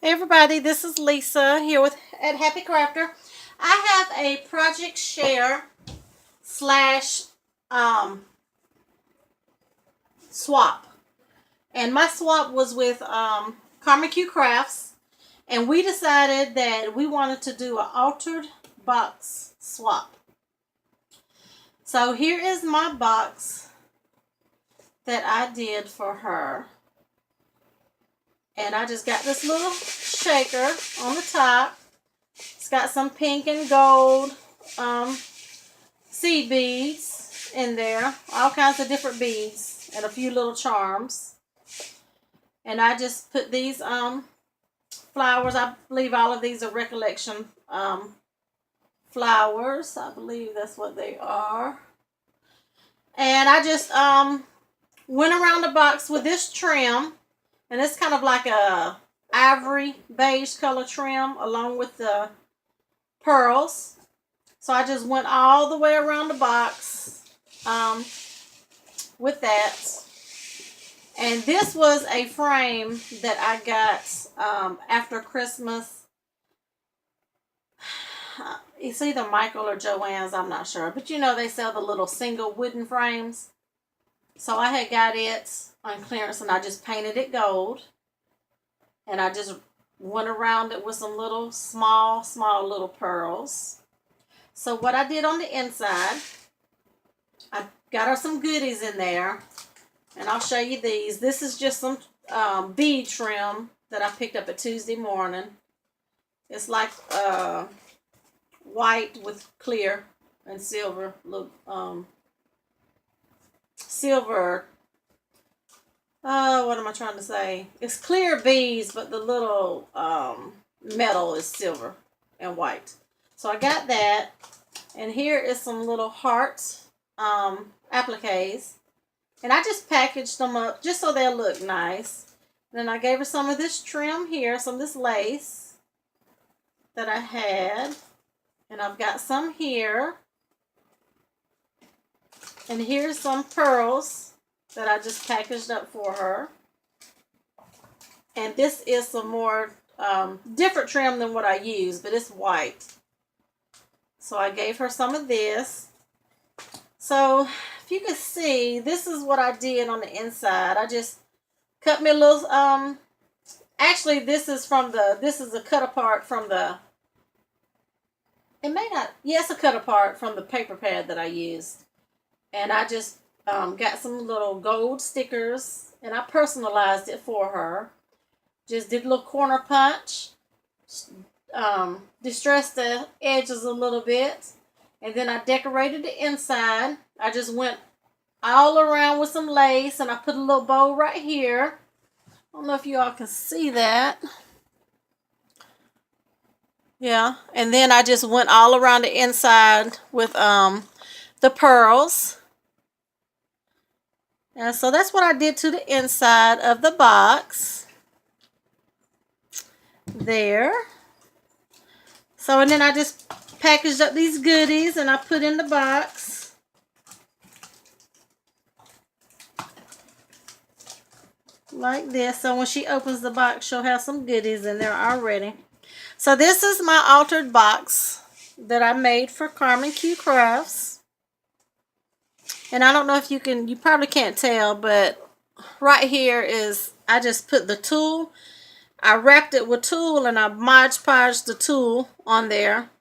Hey everybody, this is Lisa here with at Happy Crafter. I have a project share slash swap, and my swap was with Karma Q Crafts, and we decided that we wanted to do an altered box swap. So here is my box that I did for her, and I just got this little shaker on the top. It's got some pink and gold seed beads in there, all kinds of different beads, and a few little charms. And I just put these flowers. I believe all of these are recollection flowers. I believe that's what they are. And I just went around the box with this trim, and it's kind of like a ivory beige color trim along with the pearls. So I just went all the way around the box with that. And this was a frame that I got after Christmas. It's either Michael or Joann's, I'm not sure. But you know, they sell the little single wooden frames. So I had got it on clearance, and I just painted it gold. And I just went around it with some little small little pearls. So what I did on the inside, I got her some goodies in there, and I'll show you these. This is just some bead trim that I picked up at Tuesday morning. It's like white with clear and silver. Look, silver. What am I trying to say? It's clear beads, but the little metal is silver and white. So I got that, and here is some little heart appliques, and I just packaged them up just so they'll look nice. And then I gave her some of this trim here, some of this lace that I had, and I've got some here, and here's some pearls that I just packaged up for her. And this is some more different trim than what I use, but it's white. So I gave her some of this. So if you can see, this is what I did on the inside. I just cut me a little, actually this is a cut apart from the, it may not, yes, a cut apart from the paper pad that I used. And I just got some little gold stickers, and I personalized it for her. Just did a little corner punch, distressed the edges a little bit, and then I decorated the inside. I just went all around with some lace, and I put a little bow right here. I don't know if you all can see that. Yeah, and then I just went all around the inside with the pearls. And so that's what I did to the inside of the box. There. So, and then I just packaged up these goodies and I put in the box. Like this. So when she opens the box, she'll have some goodies in there already. So this is my altered box that I made for Karma Q Crafts. And I don't know if you probably can't tell, but right here is, I just put the tulle. I wrapped it with tulle, and I Mod Podged the tulle on there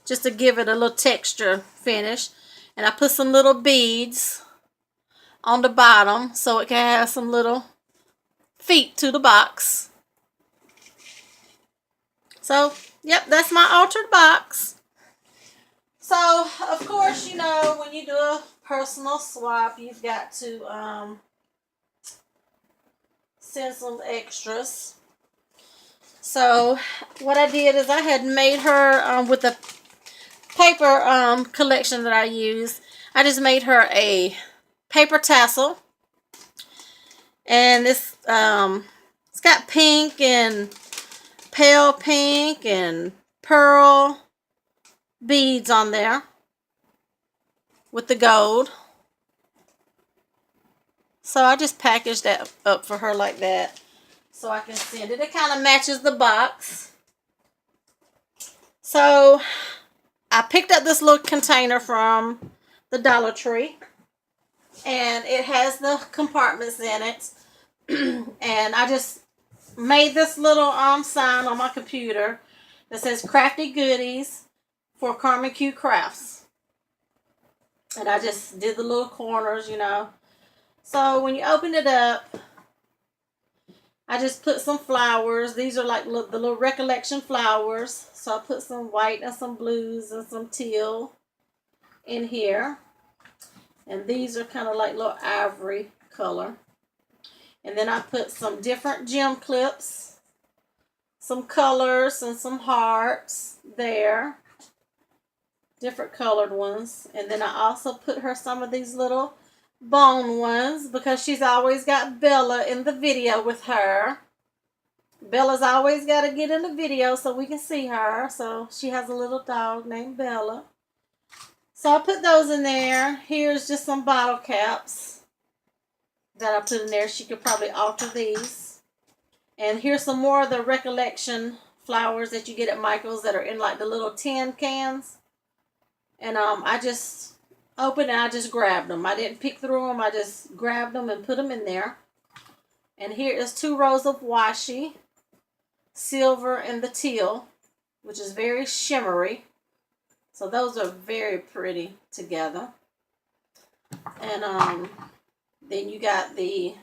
just to give it a little texture finish. And I put some little beads on the bottom so it can have some little feet to the box. So, yep, that's my altered box. So, of course, you know, when you do a personal swap, you've got to send some extras. So what I did is I had made her with the paper collection that I use. I just made her a paper tassel, and this it's got pink and pale pink and pearl beads on there with the gold. So I just packaged that up for her like that. so I can send it. It kind of matches the box. So I picked up this little container from the Dollar Tree, and it has the compartments in it. And I just made this little sign on my computer that says Crafty Goodies for Carmen Q Crafts. And I just did the little corners, you know. So when you open it up, I just put some flowers. These are like the little recollection flowers. So I put some white and some blues and some teal in here. And these are kind of like little ivory color. And then I put some different gem clips, some colors and some hearts there. Different colored ones. And then I also put her some of these little bone ones because she's always got Bella in the video with her. Bella's always got to get in the video so we can see her. So she has a little dog named Bella. So I put those in there. Here's just some bottle caps that I put in there. She could probably alter these. And here's some more of the recollection flowers that you get at Michael's that are in like the little tin cans. And I just opened and I just grabbed them. I didn't pick through them. I just grabbed them and put them in there. And here is 2 rows of washi, silver and the teal, which is very shimmery. So those are very pretty together. And then you got the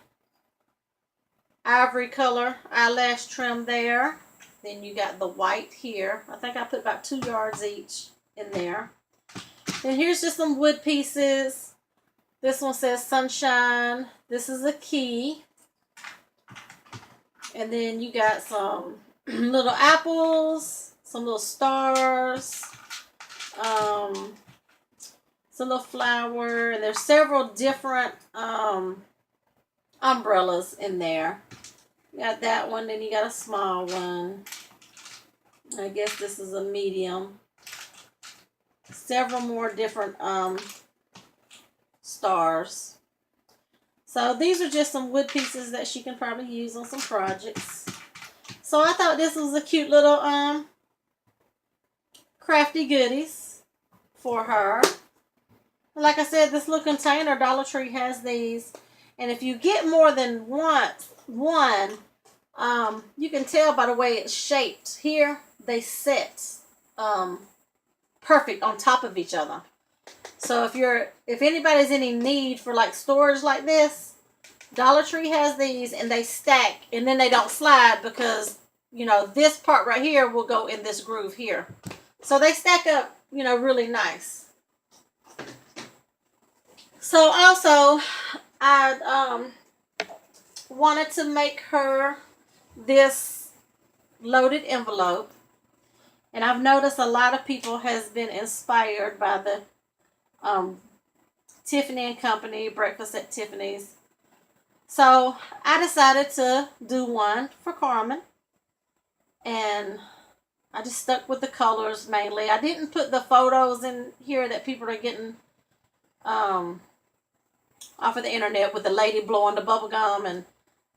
ivory color eyelash trim there. Then you got the white here. I think I put about 2 yards each in there. And here's just some wood pieces. This one says sunshine. This is a key. And then you got some little apples, some little stars, some little flower. And there's several different umbrellas in there. You got that one, then you got a small one. I guess this is a medium. Several more different stars. So these are just some wood pieces that she can probably use on some projects. So I thought this was a cute little crafty goodies for her. Like I said, this little container, Dollar Tree has these. And if you get more than one, you can tell by the way it's shaped. Here, they set perfect on top of each other. So if anybody's in any need for like storage like this, Dollar Tree has these and they stack and then they don't slide because, you know, this part right here will go in this groove here. So they stack up, you know, really nice. So also, I wanted to make her this loaded envelope. And I've noticed a lot of people has been inspired by the Tiffany & Company, Breakfast at Tiffany's. So I decided to do one for Carmen. And I just stuck with the colors mainly. I didn't put the photos in here that people are getting off of the internet with the lady blowing the bubble gum. And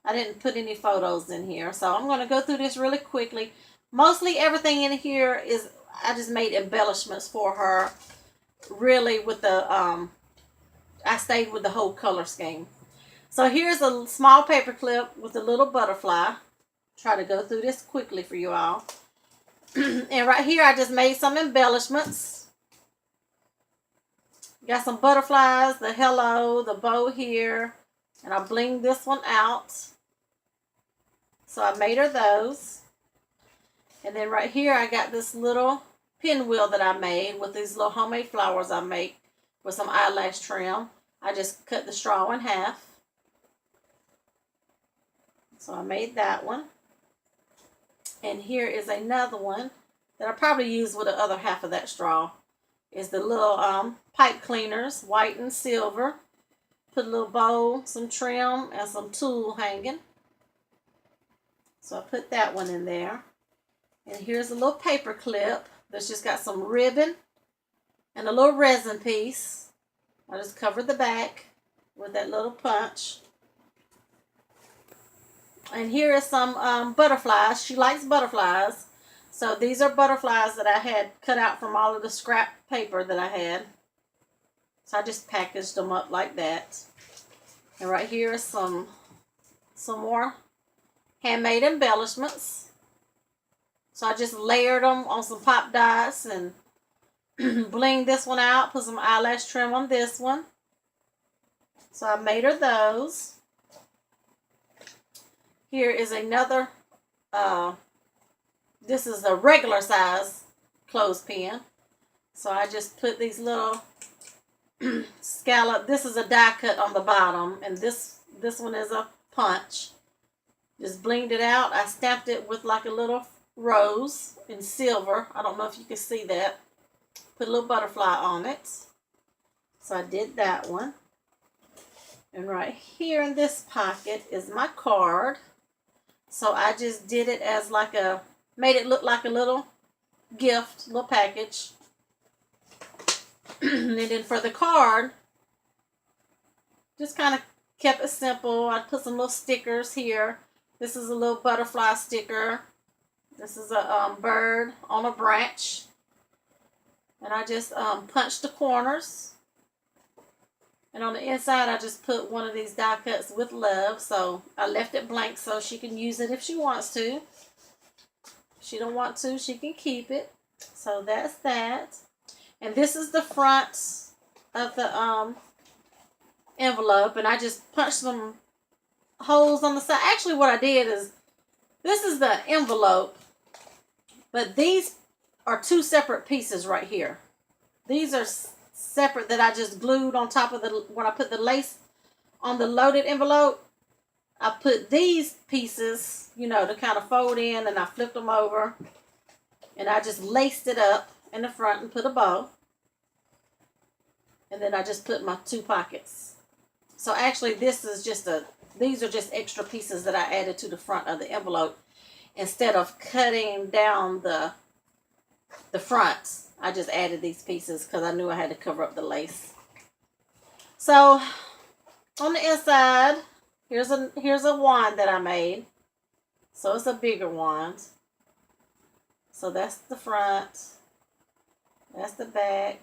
I didn't put any photos in here. So I'm going to go through this really quickly. Mostly everything in here is, I just made embellishments for her. Really with the, I stayed with the whole color scheme. So here's a small paper clip with a little butterfly. Try to go through this quickly for you all. And right here I just made some embellishments. Got some butterflies, the hello, the bow here. And I blinged this one out. So I made her those. And then right here, I got this little pinwheel that I made with these little homemade flowers I make with some eyelash trim. I just cut the straw in half. So I made that one. And here is another one that I probably use with the other half of that straw. Is the little pipe cleaners, white and silver. Put a little bow, some trim, and some tulle hanging. So I put that one in there. And here's a little paper clip that's just got some ribbon and a little resin piece. I just covered the back with that little punch. And here is some butterflies. She likes butterflies. So these are butterflies that I had cut out from all of the scrap paper that I had. So I just packaged them up like that. And right here is some more handmade embellishments. So I just layered them on some pop dots and blinged this one out. Put some eyelash trim on this one. So I made her those. Here is another, this is a regular size clothespin. So I just put these little scallop. This is a die cut on the bottom, and this one is a punch. Just blinged it out. I stamped it with like a little rose in silver. I don't know if you can see that. Put a little butterfly on it. So I did that one. And right here in this pocket is my card. So I just did it as like a, made it look like a little gift, little package. And then for the card, just kind of kept it simple. I put some little stickers here. This is a little butterfly sticker. This is a bird on a branch. And I just punched the corners. And on the inside, I just put one of these die cuts with love. So I left it blank so she can use it if she wants to. If she don't want to, she can keep it. So that's that. And this is the front of the envelope. And I just punched some holes on the side. Actually, what I did is, this is the envelope. But these are two separate pieces right here. These are separate that I just glued on top of the, when I put the lace on the loaded envelope, I put these pieces, you know, to kind of fold in, and I flipped them over, and I just laced it up in the front and put a bow. And then I just put my two pockets. So actually this is just these are just extra pieces that I added to the front of the envelope. Instead of cutting down the fronts, I just added these pieces because I knew I had to cover up the lace. So on the inside, here's a wand that I made. So it's a bigger wand. So that's the front. That's the back,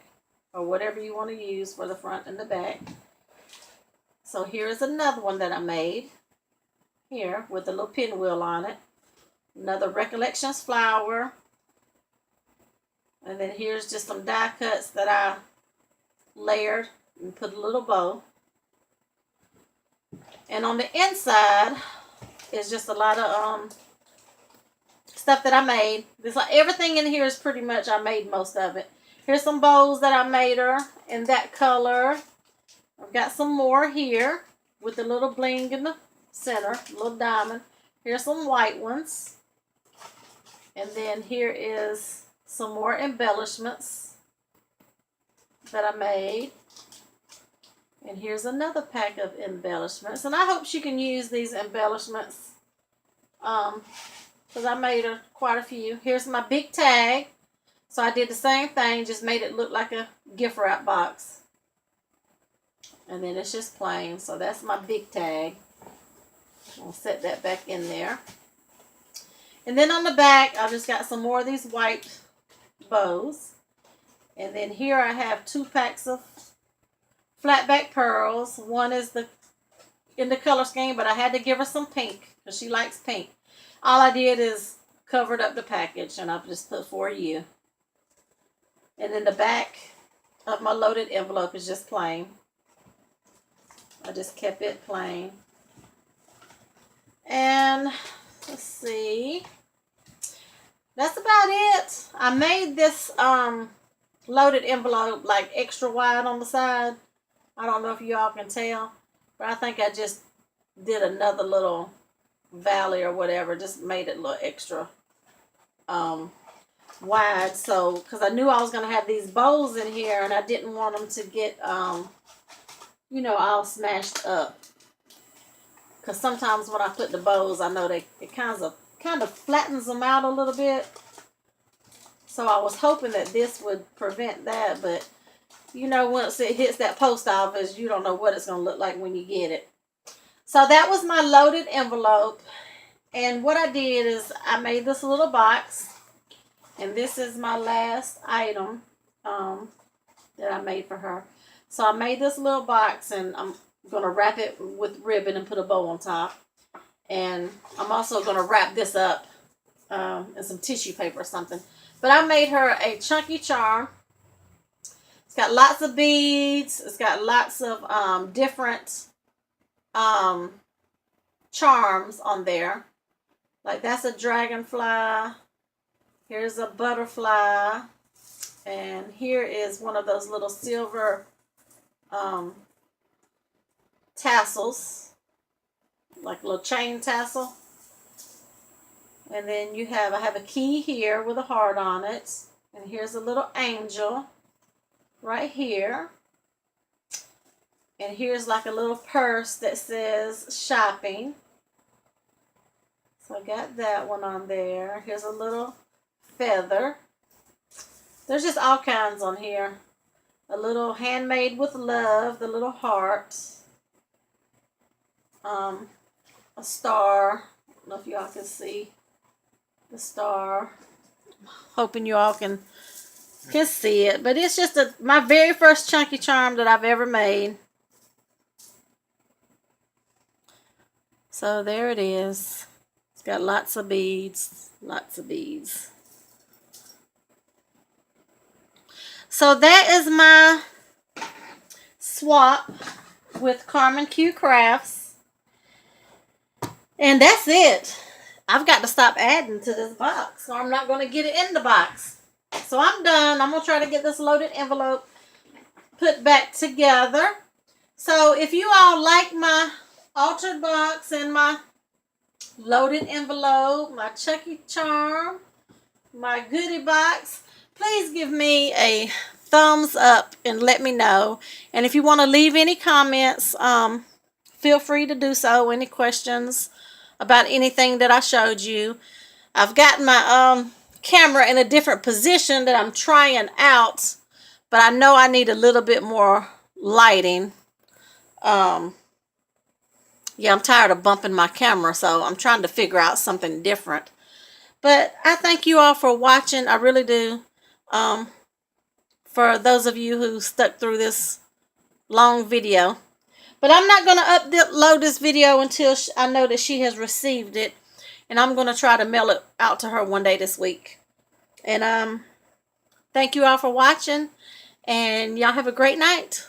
or whatever you want to use for the front and the back. So here is another one that I made here with a little pinwheel on it. Another Recollections flower. And then here's just some die cuts that I layered and put a little bow. And on the inside is just a lot of stuff that I made. This, like, everything in here is pretty much, I made most of it. Here's some bows that I made her in that color. I've got some more here with a little bling in the center, a little diamond. Here's some white ones. And then here is some more embellishments that I made. And here's another pack of embellishments. And I hope she can use these embellishments, because I made her quite a few. Here's my big tag. So I did the same thing, just made it look like a gift wrap box. And then it's just plain. So that's my big tag. I'll set that back in there. And then on the back, I just got some more of these white bows. And then here I have 2 packs of flat back pearls. One is in the color scheme, but I had to give her some pink because she likes pink. All I did is covered up the package, and I've just put for you. And then the back of my loaded envelope is just plain. I just kept it plain. And let's see. That's about it. I made this loaded envelope like extra wide on the side. I don't know if y'all can tell, but I think I just did another little valley or whatever. Just made it a little extra wide. So, because I knew I was going to have these bows in here, and I didn't want them to get, you know, all smashed up. Because sometimes when I put the bows, I know it kind of flattens them out a little bit. So I was hoping that this would prevent that, but you know, once it hits that post office, you don't know what it's going to look like when you get it. So that was my loaded envelope. And what I did is I made this little box, and this is my last item that I made for her. So I made this little box, and I'm going to wrap it with ribbon and put a bow on top. And I'm also going to wrap this up in some tissue paper or something. But I made her a chunky charm. It's got lots of beads. It's got lots of different charms on there. Like that's a dragonfly. Here's a butterfly. And here is one of those little silver tassels. Like a little chain tassel. And then I have a key here with a heart on it. And here's a little angel right here. And here's like a little purse that says shopping. So I got that one on there. Here's a little feather. There's just all kinds on here. A little handmade with love, the little heart. A star. I don't know if y'all can see the star. Hoping you all can see it. But it's just my very first chunky charm that I've ever made. So there it is. It's got lots of beads. Lots of beads. So that is my swap with Carmen Q Crafts. And that's it. I've got to stop adding to this box, or I'm not going to get it in the box. So I'm done. I'm going to try to get this loaded envelope put back together. So if you all like my altered box and my loaded envelope, my Chucky charm, my goodie box, please give me a thumbs up and let me know. And if you want to leave any comments, feel free to do so. Any questions about anything that I showed you. I've got my camera in a different position that I'm trying out, but I know I need a little bit more lighting. Yeah, I'm tired of bumping my camera, so I'm trying to figure out something different. But I thank you all for watching. I really do. For those of you who stuck through this long video. But I'm not going to upload this video until I know that she has received it. And I'm going to try to mail it out to her one day this week. And thank you all for watching. And y'all have a great night.